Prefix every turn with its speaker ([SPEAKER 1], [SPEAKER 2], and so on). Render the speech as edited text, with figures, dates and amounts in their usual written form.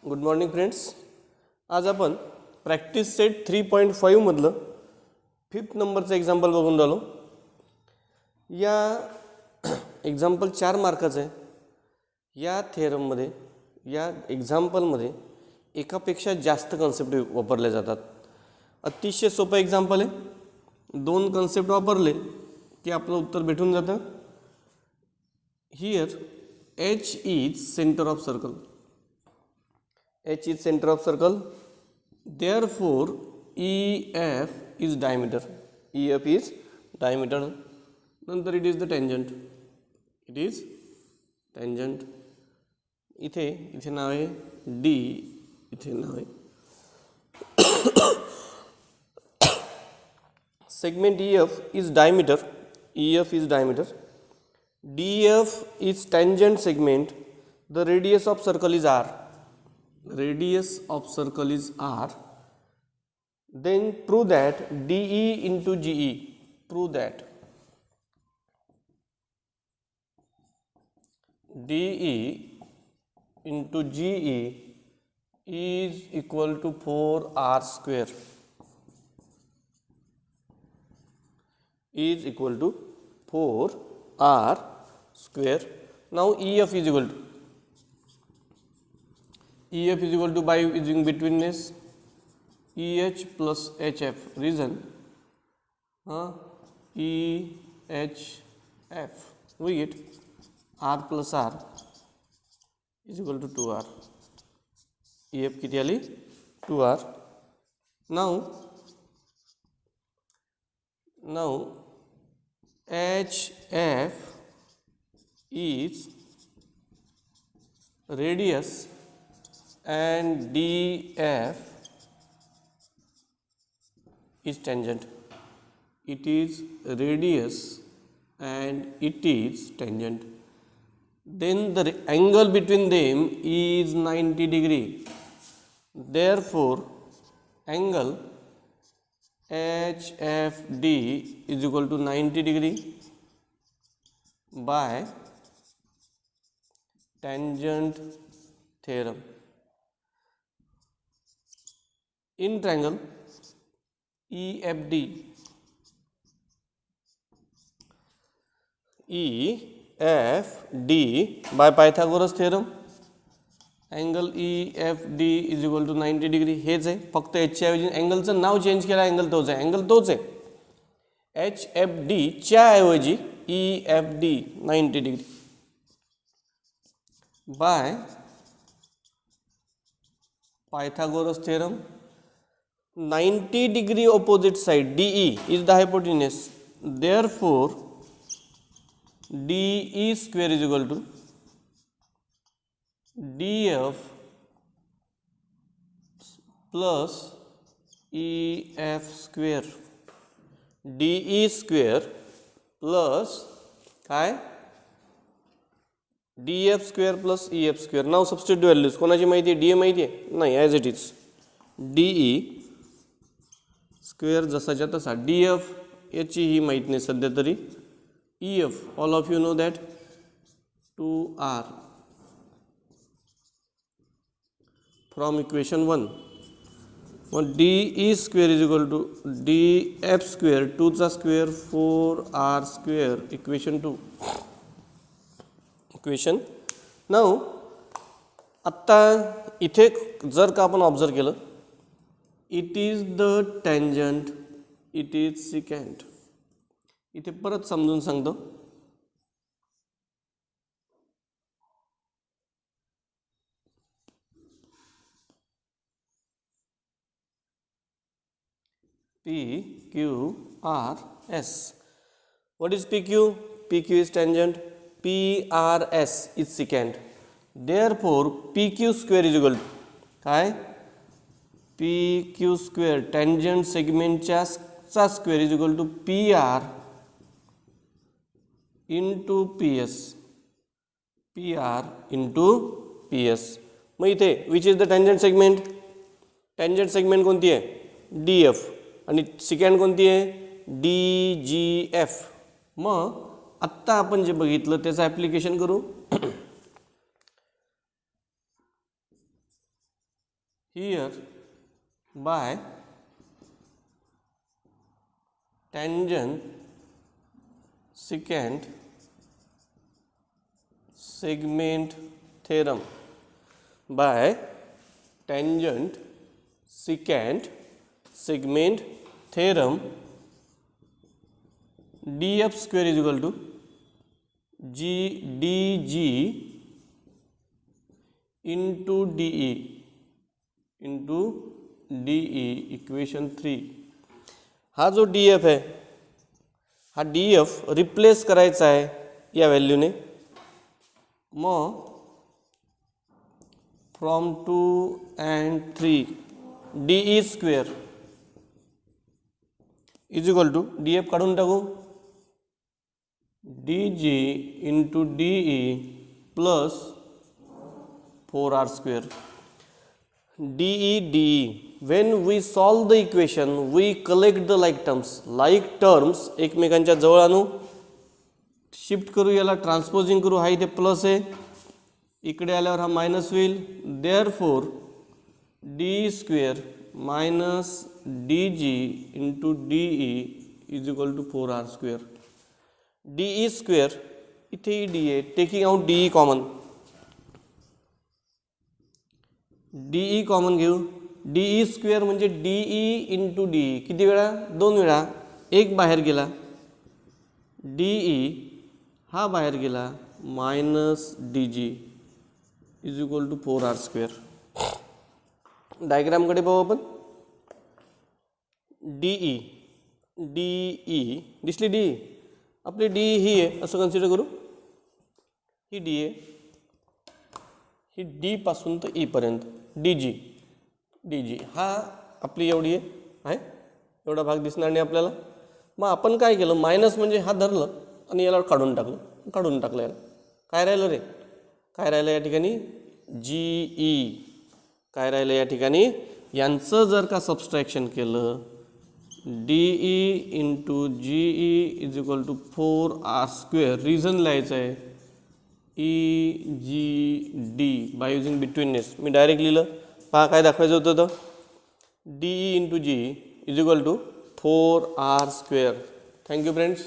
[SPEAKER 1] Good morning friends. आज आपण practice set 3.5 मधलं 5th नंबरचं एक्झाम्पल बघून राहिलो. या एक्झाम्पल 4 मार्काचं आहे. या थेरममध्ये या एक्झाम्पलमध्ये एकापेक्षा जास्त कन्सेप्ट वापरले जातात. अतिशय सोपं एक्झाम्पल आहे. 2 कन्सेप्ट वापरले की आपलं उत्तर भेटून जातं. Here H is center of circle. H is center of circle. Therefore, EF is diameter. EF is diameter. नंतर it is the tangent. It is tangent. इथे नाव आहे D. इथे नाव आहे segment EF is diameter. EF is diameter. DF is tangent segment. The radius of circle is R. Radius of circle is R. Then prove that DE into GE. Prove that DE into GE is equal to 4R square. Is equal to 4R square. Now EF is equal to by using betweenness EH plus HF. Reason EHF we get R plus R is equal to 2R. EF किती आली 2R. Now HF is radius and DF is tangent. It is radius and it is tangent. Then the angle between them is 90 degree. Therefore, angle HFD is equal to 90 degree by tangent theorem. In triangle EFD by Pythagoras theorem, angle EFD is equal to 90 degree. हेच आहे, फक्त H च्या ऐवजी अँगलचं नाव change केलं. Angle तोच आहे. HFD च्या ऐवजी EFD 90 degree by Pythagoras theorem. 90 degree opposite side DE is the hypotenuse. Therefore, DE square is equal to DF plus EF square. DE square plus काय DF square plus EF square. Now substitute values. कोणाची माहिती आहे? DE माहिती आहे? नाही, as it is DE square जसाच्या तसा. DF याची ही माहीत नाही सध्या तरी. EF all of you know that 2R from equation 1. DE square is equal to DF square 2 चा square 4R square equation 2. Equation. Now आत्ता इथे जर का आपण ऑब्झर्व केलं, it is the tangent, it is secant. इथे परत समजून सांगतो. PQRS. What is PQ? PQ is tangent. PRS is secant. Therefore, PQ square is equal to काय? PQ square tangent segment चा square is equal to PR into PS. PR into PS. मग इथे which is the tangent segment? tangent segment कोणती आहे? DF. आणि secant कोणती आहे? DGF. मग आत्ता आपण जे बघितलं त्याचं ॲप्लिकेशन करू. here by tangent secant segment theorem, by tangent secant segment theorem, df square is equal to g dg into de equation 3. हा जो df आहे हा df रिप्लेस करायचा आहे या व्हॅल्यूने. मग from 2 and 3 de square is equal to df काढून टाकू dg into de plus 4r square. de when we solve the equation we collect the like terms एकमेकांच्या जवळ आणू, शिफ्ट करू, याला ट्रान्सपोजिंग करू. हा इथे प्लस आहे, इकडे आल्यावर हा मायनस होईल. Therefore D square minus D G into D E is equal to 4r square. D E square इथे डी आहे, taking out D E common, D E common घेऊ. डी ई स्क्वेअर म्हणजे D E into D E, किती वेळा? 2 वेळा. एक बाहेर गेला, डी ई हा बाहेर गेला, minus D G is equal to 4r square. डायग्रामकडे पाहू आपण. डी ई दिसली, डी आपली डी ही आहे असं कन्सिडर करू. ही डी आहे, ही डी पासून तर ई पर्यंत डी जी हा आपली एवढी आहे, एवढा भाग दिसणार नाही आपल्याला. मग आपण काय केलं, मायनस म्हणजे हा धरलं आणि याला काढून टाकलं याला. काय राहिलं रे? काय राहिलं या ठिकाणी? जी ई. काय राहिलं या ठिकाणी? यांचं जर का सबस्ट्रॅक्शन केलं, D E into G E is equal to 4r square. Reason लिहायचं आहे E G D by using betweenness. मी डायरेक्ट लिहिलं. पहा काय दाखवायचं होतं तर D E into G is equal to 4r square. Thank you friends.